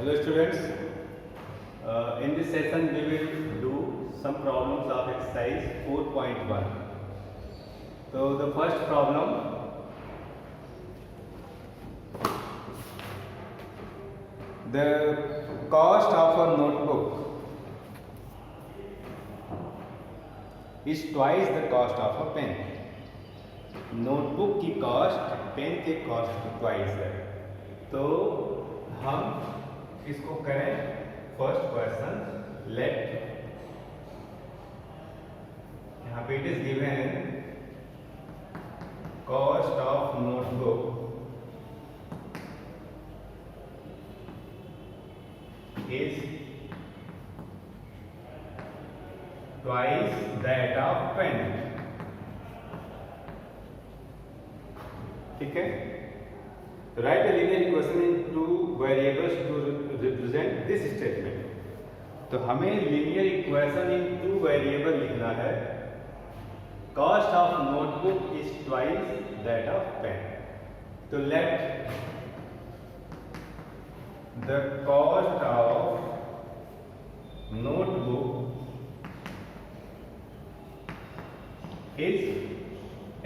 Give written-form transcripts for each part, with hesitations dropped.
Hello students, in this session we will do some problems of exercise 4.1. So the first problem, the cost of a notebook is twice the cost of a pen. Notebook की cost pen के cost की twice है। तो हम इसको करें first question. Let यहाँ पे it is given cost of notebook is twice that of pen. ठीक है, write the linear equation in two variables to represent this statement. तो हमें linear equation in two variable लिखना है। Cost of notebook is twice that of pen. तो let the cost of notebook is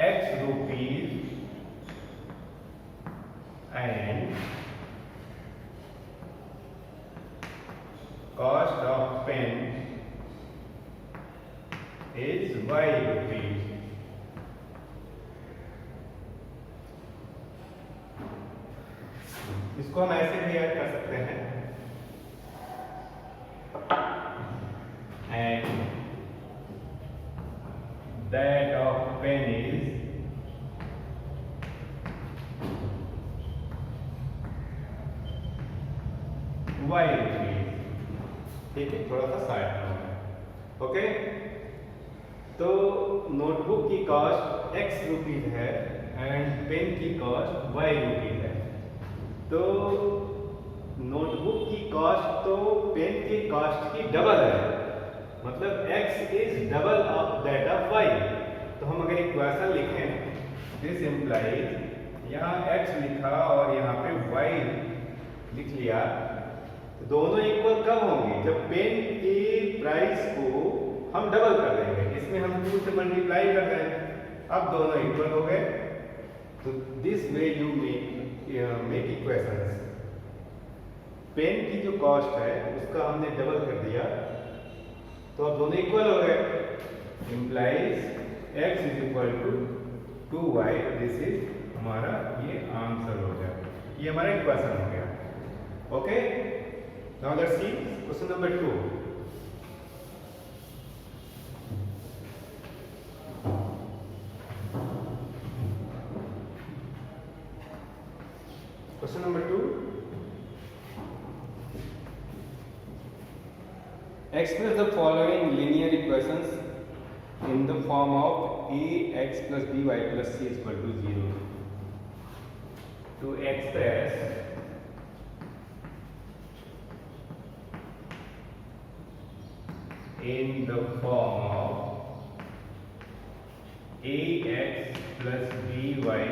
X rupees and cost of pen is Y rupees. इसको हम ऐसे भी add कर सकते हैं and that of pen is Y rupees। ठीक है, थोड़ा सा साइड में। ओके, तो नोटबुक की कॉस्ट X रुपीज है एंड पेन की कॉस्ट Y रुपीज है। तो नोटबुक की कॉस्ट तो पेन की कॉस्ट की डबल है, मतलब X is double of that of Y। तो हम अगर इक्वेशन लिखें, दिस इम्प्लाइज यहाँ X लिखा और यहाँ पे Y लिख लिया, तो दोनों इक्वल कब होंगे? जब पेन की प्राइस को हम डबल कर देंगे। इसमें हम 2 से मल्टीप्लाई कर दें, अब दोनों इक्वल हो गए। तो this way you make equations. Pen की जो कॉस्ट है उसका हमने डबल कर दिया, तो अब दोनों इक्वल हो गए। Implies x is equal to 2y। This is हमारा ये आंसर हो गया, ये हमारा इक्वेशन हो गया। Okay, now let's see question number 2। Question number 2, express the following linear equations in the form of ax plus by plus c is equal to 0. To express in the form of ax plus by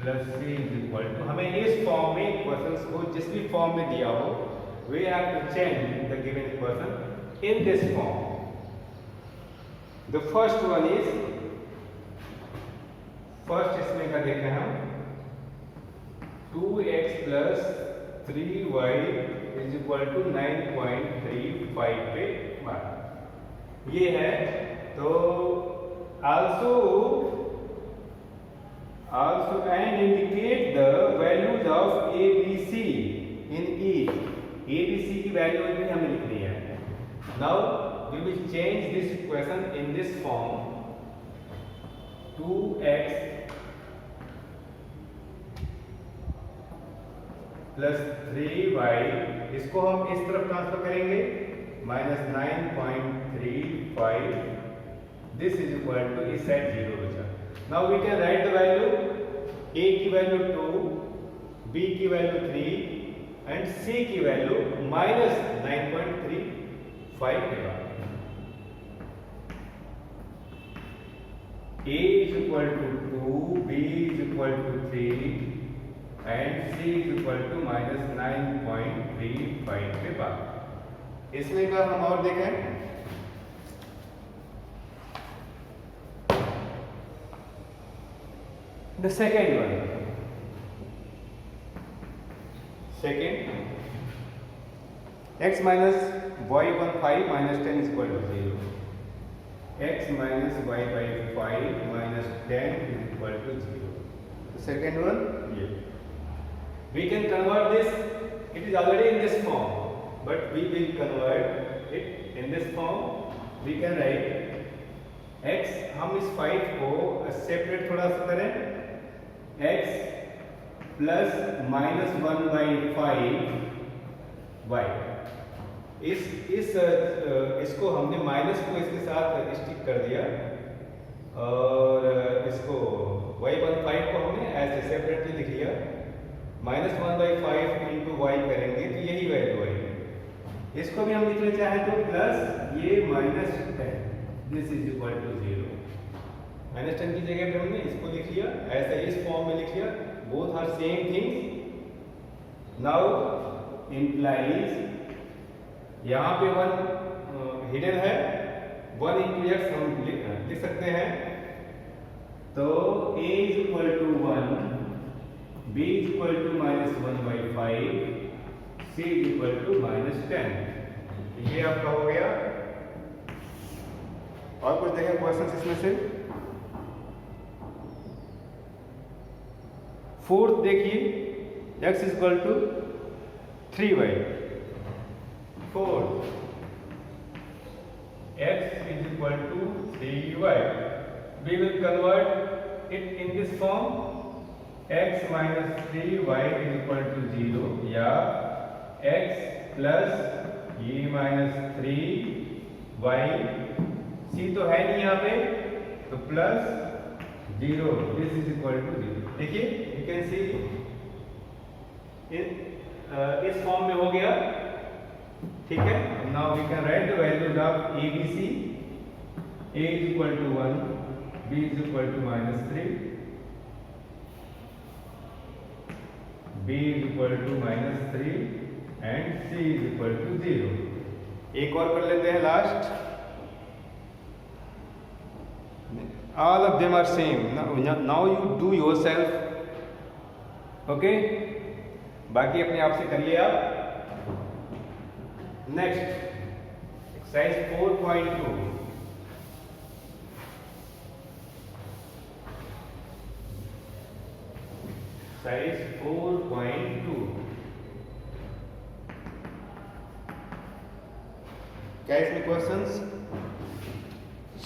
plus c is equal to, हमें इस form में equations को जिस भी form में दिया हो, we have to change the given equation in this form. The first one is, first इसमें का देखें हम 2x plus 3y is equal to 9.35 पे 1 ये है। तो also and indicate the values of a b c in each। a b c की value भी हमें लिखनी है। Now we will change this equation in this form। 2x plus 3y, इसको हम इस तरफ ट्रांसफर करेंगे, minus 9.35। this is equal to इस साइड 0 बचा। Now we can write the value, a की वैल्यू 2, b की वैल्यू 3 एंड c की वैल्यू minus 9.35 के बाद A is equal to 2, B is equal to 3 and c is equal to -9.35 के बाद। इसमें का हम और देखें, the second one, x minus y upon 5 minus 10 is equal to 0. X minus y by 5 minus 10 is equal to 0. The second one, yeah. We can convert this, it is already in this form, but we will convert it in this form. We can write x, हम इस 5 को separate थोड़ा सा करें, x plus -1/5 y। इसको हमने minus को इसके साथ स्टिक कर दिया और इसको y/5 को हमने ऐसे सेपरेटली लिख लिया। -1/5 इंटू y करेंगे तो यही वैल्यू आएगी। इसको भी हम लिखना चाहें तो प्लस ये -10, दिस इज इक्वल टू 0। -10 की जगह पे हमने इसको लिख लिया, ऐसा इस फॉर्म में लिख लिया। Both are same things. Now implies, यहाँ पे 1 हिडन है, 1 इंटू एक्स हम लिख सकते हैं। तो a is equal to 1, b is equal to -1/5, c is equal to -10। ये आपका हो गया। और कुछ देखें क्वेश्चन इसमें से। फोर्थ देखिए, x is equal to 3y। Fourth, x is equal to 3y. We will convert it in this form. X minus 3y is equal to 0 या x plus e minus 3y, c तो है नहीं यहाँ पे, तो plus 0, this is equal to 0। देखिए, you can see इस form में हो गया, ठीक है। Now we can write the values of ABC। a is equal to 1, b is equal to -3, b is equal to -3 and c is equal to 0। एक और कर लेते हैं last. All of them are same. Now you do yourself, okay. बाकी अपने आप से करिए आप। Next, exercise 4.2। एक्सरसाइज 4.2 क्या इसमें क्वेश्चंस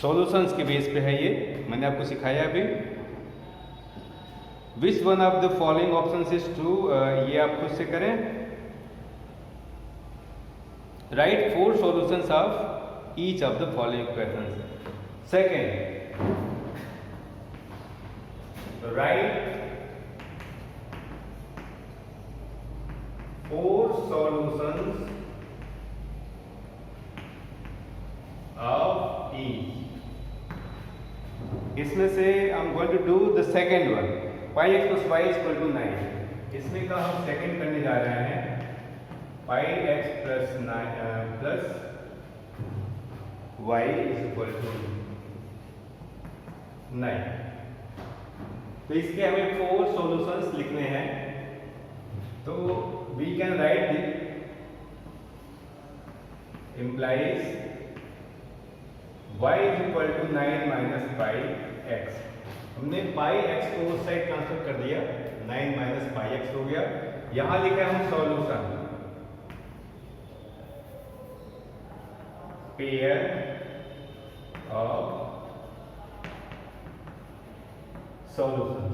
सॉल्यूशंस के बेस पे है। ये मैंने आपको सिखाया अभी। Which one of the following options is true, ये आप खुद से करें। Write 4 solutions of each of the following questions. Second, write 4 solutions of each. इसमें से I'm going to do the second one. Pi x plus y is equal to 9. इसमें का हम सेकंड करने जा रहे हैं। pi x plus 9 plus y is equal to 9। तो इसके हमें 4 सॉल्यूशंस लिखने हैं। तो we can write the implies y is equal to 9 minus pi x। हमने pi x को उस साइड ट्रांसफर कर दिया, 9 minus pi x हो गया। यहां लिखा है हम सॉल्यूशन, पेयर ऑफ सॉल्यूशन।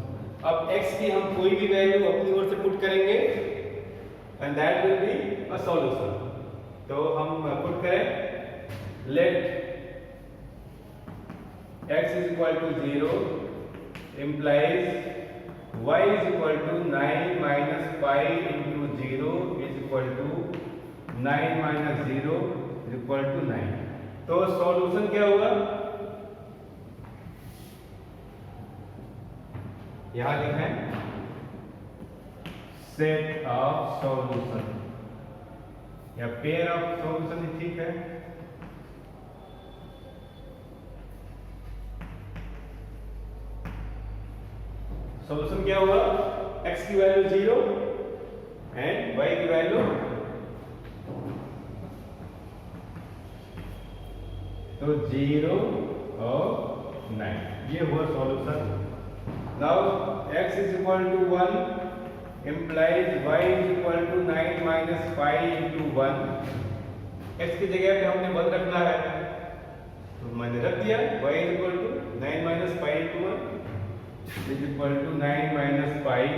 अब x की हम कोई भी वैल्यू अपनी ओर से पुट करेंगे and that will be a solution. तो हम पुट करें, late x is equal to 0 implies y is equal to 9 minus pi into 0 is equal to 9 minus 0 is equal to 9। तो सॉल्यूशन क्या होगा, यहां लिखें सेट ऑफ सॉल्यूशन या pair of solution, ठीक है। सॉल्यूशन क्या हुआ, x की वैल्यू 0 एंड y की वैल्यू, तो 0 और 9, ये हुआ solution. Now x is equal to 1 implies y is equal to 9 minus 5 into 1। x की जगह पे हमने 1 रखना है, तो मैंने रख दिया y is equal to 9 minus 5 into 1 is equal to 9 minus 5।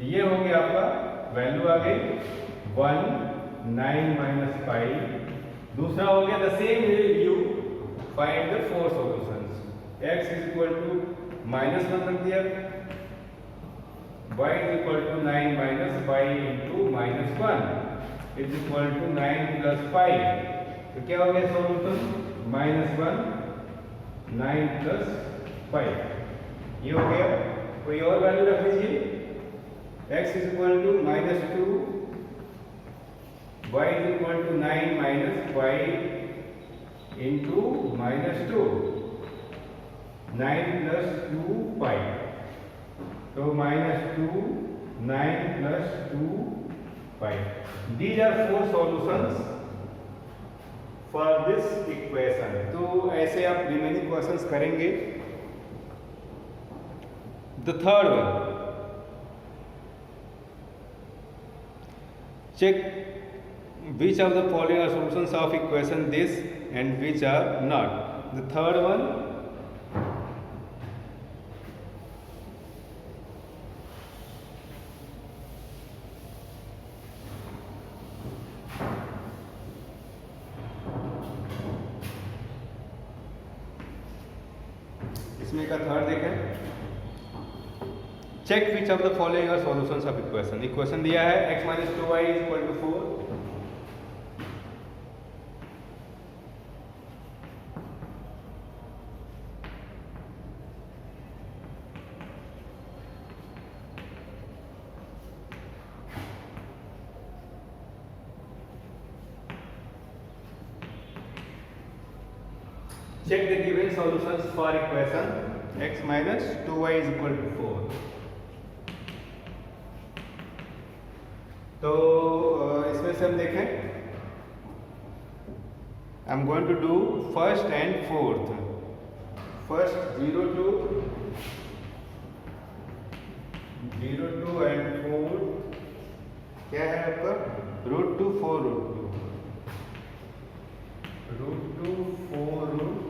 ये हो गया आपका वैल्यू आ गई 1 9 minus 5। दूसरा हो गया the same you find the 4 solutions. x is equal to -1 रख दिया, y is equal to 9 minus 5 into -1 is equal to 9 plus 5। तो क्या हो गया सॉल्यूशन, -1 9 plus 5, ये हो गया। कोई और वैल्यू रख लीजिए, x is equal to -2, y is equal to 9 minus 5 into -2, 9 plus 2 5, so -2 9 plus 2 5। These are 4 solutions for this equation। तो ऐसे आप रिमेनिंग क्वेश्चंस करेंगे। The third one, check which of the following are solutions of equation this and which are not। The third one, इसमें का third देखें, check which of the following are solutions of equation. Equation दिया है x minus 2y is equal to 4। Check the given solutions for equation x minus 2y is equal to 4। तो इसमें से हम देखें, I am going to do first and fourth. First 0 2 and fourth क्या है आपका, √2 4 √2 4 √2।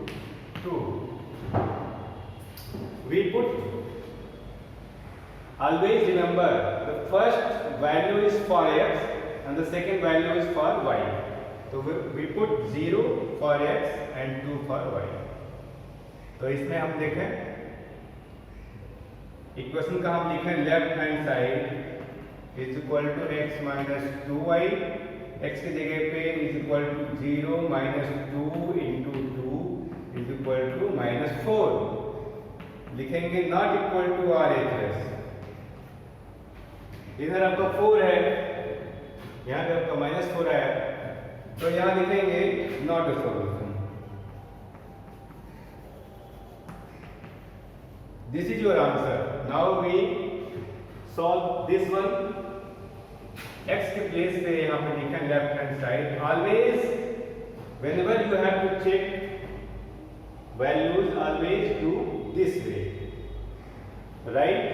We put, always remember the first value is for x and the second value is for y। तो we put 0 for x and 2 for y। तो इसमें हम देखें equation का हम लिखें left hand side is equal to x minus 2y, x की जगह पे is equal to 0 minus 2 into 2 is equal to -4 लिखेंगे, नॉट इक्वल टू RHS। इधर आपका 4 है, यहाँ पे आपका -4 है, तो यहाँ लिखेंगे not a solution. This is your answer. Now we solve this one. x के प्लेस पे यहाँ पे लिखें left hand side. Always whenever you have to check values, always do this way, right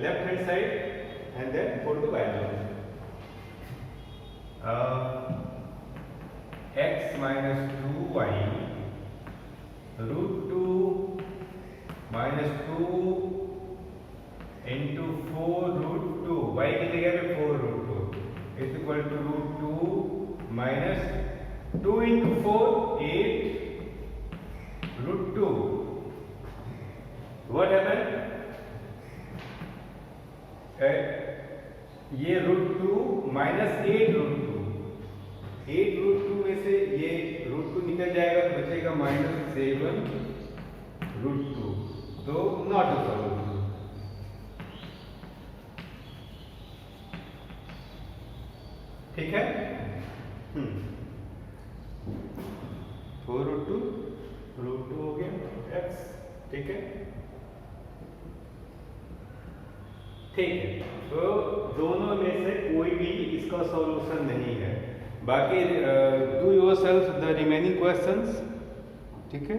left hand side and then put the value x minus 2y √2 minus 2 into 4 √2, y की जगह पे 4 √2 is equal to √2 minus 2 into 4 8 √2। What happened? ये √2 minus 8 √2, 8 √2 में से ये √2 निकल जाएगा तो बचेगा -7 √2। तो नॉट अ सॉल्यूशन। ठीक है। 4√2 √2 हो गया x, ठीक है। ठीक है, तो दोनों में से कोई भी इसका सॉल्यूशन नहीं है। बाकी do yourself the remaining questions, ठीक है।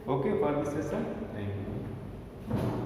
Okay for this session, thank you.